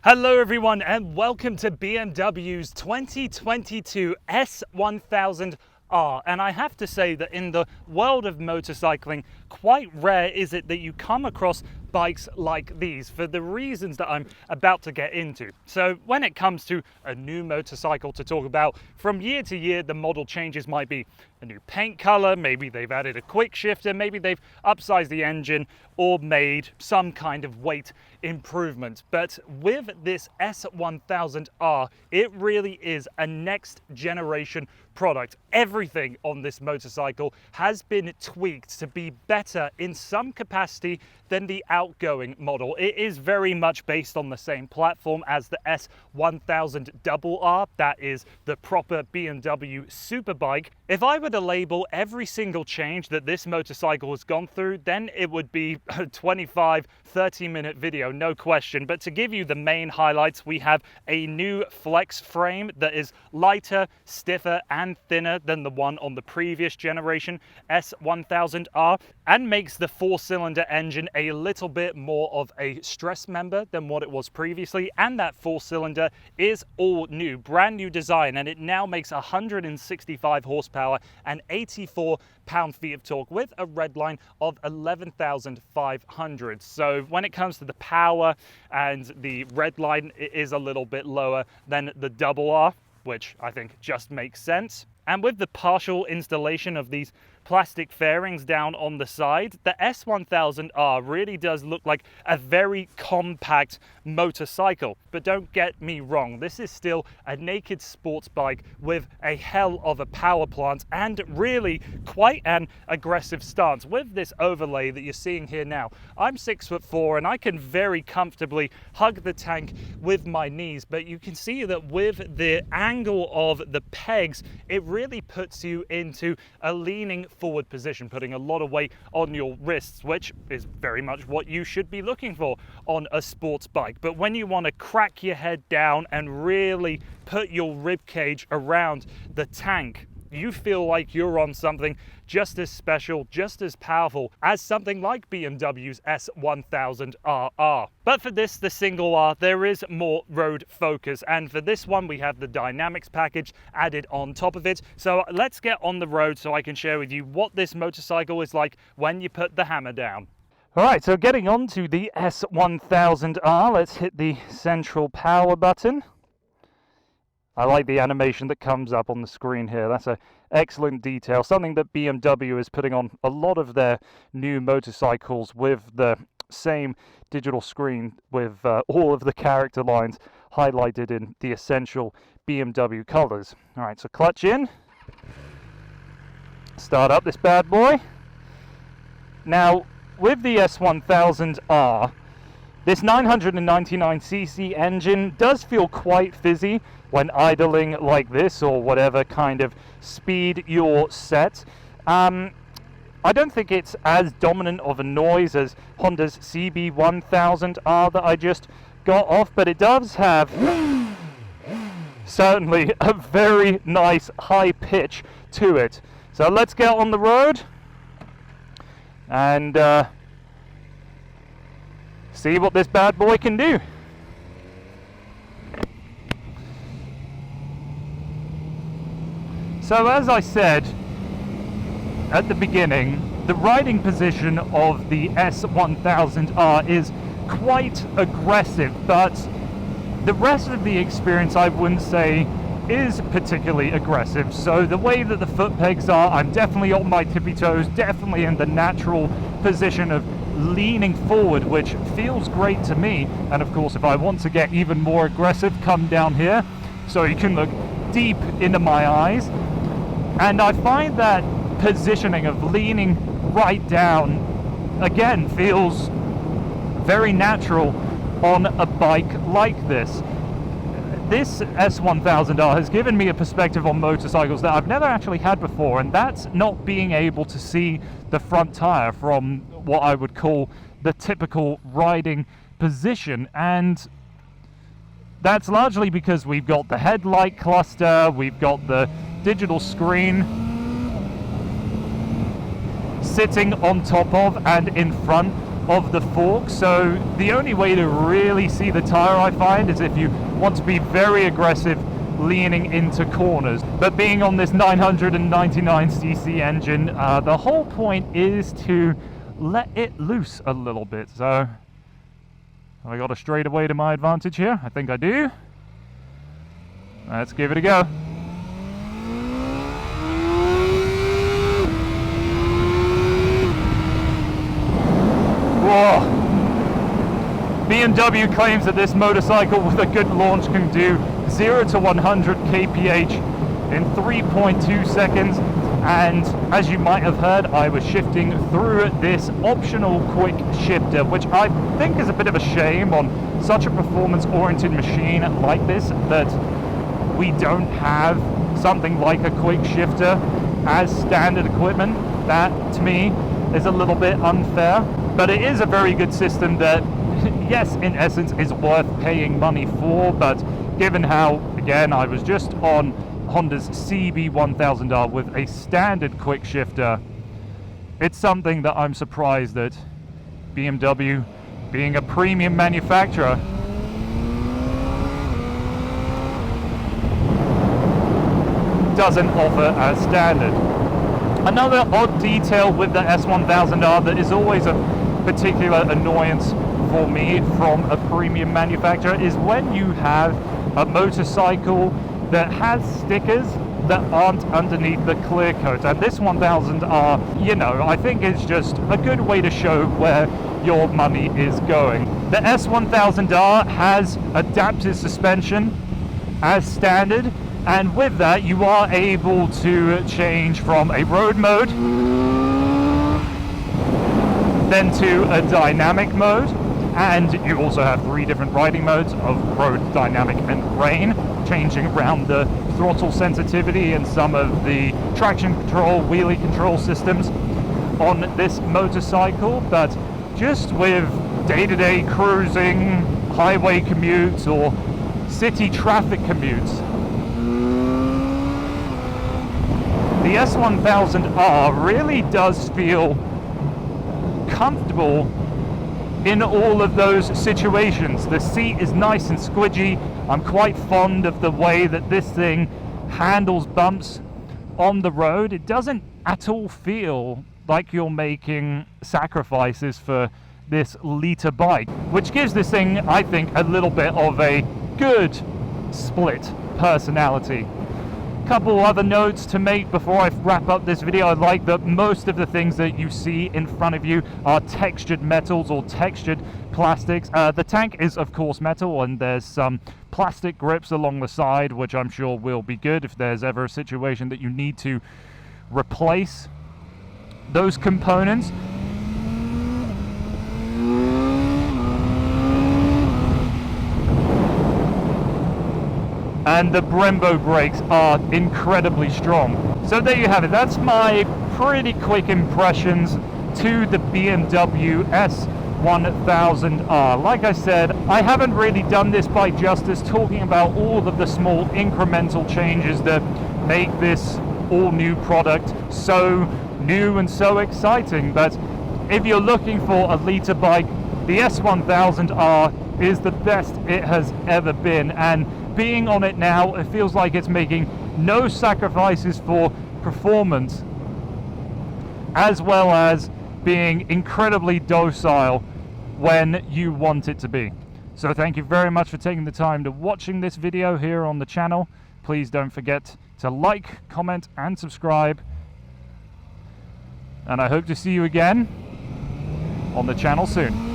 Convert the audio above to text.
Hello everyone and welcome to BMW's 2022 S1000R. And I have to say that in the world of motorcycling, quite rare is it that you come across bikes like these for the reasons that I'm about to get into. So when it comes to a new motorcycle to talk about, from year to year the model changes might be a new paint color, maybe they've added a quick shifter, maybe they've upsized the engine or made some kind of weight improvement. But with this S1000R, it really is a next generation product. Everything on this motorcycle has been tweaked to be better in some capacity than the outgoing model. It is very much based on the same platform as the S1000RR, that is the proper BMW Superbike. If I were to label every single change that this motorcycle has gone through, then it would be a 25-30 minute video, no question. But to give you the main highlights, we have a new flex frame that is lighter, stiffer and thinner than the one on the previous generation S1000R, and makes the 4-cylinder engine a little bit more of a stress member than what it was previously. And that 4-cylinder is all new, brand new design, and it now makes 165 horsepower and 84 pound-feet of torque with a redline of 11,500. So when it comes to the power and the redline, it is a little bit lower than the double R, which I think just makes sense. And with the partial installation of these plastic fairings down on the side, the S1000R really does look like a very compact motorcycle. But don't get me wrong, this is still a naked sports bike with a hell of a power plant and really quite an aggressive stance. With this overlay that you're seeing here now, I'm 6'4" and I can very comfortably hug the tank with my knees, but you can see that with the angle of the pegs, it really puts you into a leaning forward position, putting a lot of weight on your wrists, which is very much what you should be looking for on a sports bike. But when you want to crack your head down and really put your rib cage around the tank, you feel like you're on something just as special, just as powerful as something like BMW's S1000RR. But for this, the single R, there is more road focus. And for this one, we have the dynamics package added on top of it. So let's get on the road so I can share with you what this motorcycle is like when you put the hammer down. All right, so getting on to the S1000R, let's hit the central power button. I like the animation that comes up on the screen here. That's an excellent detail, something that BMW is putting on a lot of their new motorcycles, with the same digital screen with all of the character lines highlighted in the essential BMW colors. All right, so clutch in. Start up this bad boy. Now, with the S1000R, this 999cc engine does feel quite fizzy when idling like this, or whatever kind of speed you're set. I don't think it's as dominant of a noise as Honda's CB1000R that I just got off, but it does have certainly a very nice high pitch to it. So let's get on the road and see what this bad boy can do. So as I said at the beginning, the riding position of the S1000R is quite aggressive, but the rest of the experience I wouldn't say is particularly aggressive. So the way that the foot pegs are, I'm definitely on my tippy toes, definitely in the natural position of leaning forward, which feels great to me. And of course, if I want to get even more aggressive, come down here so you can look deep into my eyes. And I find that positioning of leaning right down, again, feels very natural on a bike like this. This S1000R has given me a perspective on motorcycles that I've never actually had before, and that's not being able to see the front tire from what I would call the typical riding position. And that's largely because we've got the headlight cluster, we've got the digital screen sitting on top of and in front of the fork, so the only way to really see the tire, I find, is if you want to be very aggressive leaning into corners. But being on this 999cc engine, the whole point is to let it loose a little bit. So I got a straightaway to my advantage here. I think I do. Let's give it a go. Whoa. BMW claims that this motorcycle with a good launch can do 0 to 100 kph in 3.2 seconds, and as you might have heard, I was shifting through this optional quick shifter, which I think is a bit of a shame on such a performance-oriented machine like this, that we don't have something like a quick shifter as standard equipment. That, to me, is a little bit unfair, but it is a very good system that, yes, in essence, is worth paying money for. But given how, again, I was just on Honda's CB1000R with a standard quick shifter, it's something that I'm surprised that BMW, being a premium manufacturer, doesn't offer as standard. Another odd detail with the S1000R that is always a particular annoyance for me from a premium manufacturer is when you have a motorcycle that has stickers that aren't underneath the clear coat. And this 1000R, you know, I think it's just a good way to show where your money is going. The S1000R has adaptive suspension as standard, and with that you are able to change from a road mode then to a dynamic mode, and you also have 3 different riding modes of road, dynamic and rain, changing around the throttle sensitivity and some of the traction control, wheelie control systems on this motorcycle. But just with day-to-day cruising, highway commutes or city traffic commutes, the S1000R really does feel comfortable in all of those situations. The seat is nice and squidgy. I'm quite fond of the way that this thing handles bumps on the road. It doesn't at all feel like you're making sacrifices for this liter bike, which gives this thing, I think, a little bit of a good split personality. Couple other notes to make before I wrap up this video. I like that most of the things that you see in front of you are textured metals or textured plastics. The tank is of course metal, and there's some plastic grips along the side, which I'm sure will be good if there's ever a situation that you need to replace those components. And the Brembo brakes are incredibly strong. So there you have it. That's my pretty quick impressions to the BMW S1000R. Like I said, I haven't really done this by justice, talking about all of the small incremental changes that make this all-new product so new and so exciting. But if you're looking for a liter bike, the S1000R is the best it has ever been, and being on it now, it feels like it's making no sacrifices for performance, as well as being incredibly docile when you want it to be. So thank you very much for taking the time to watching this video here on the channel. Please don't forget to like, comment and subscribe, and I hope to see you again on the channel soon.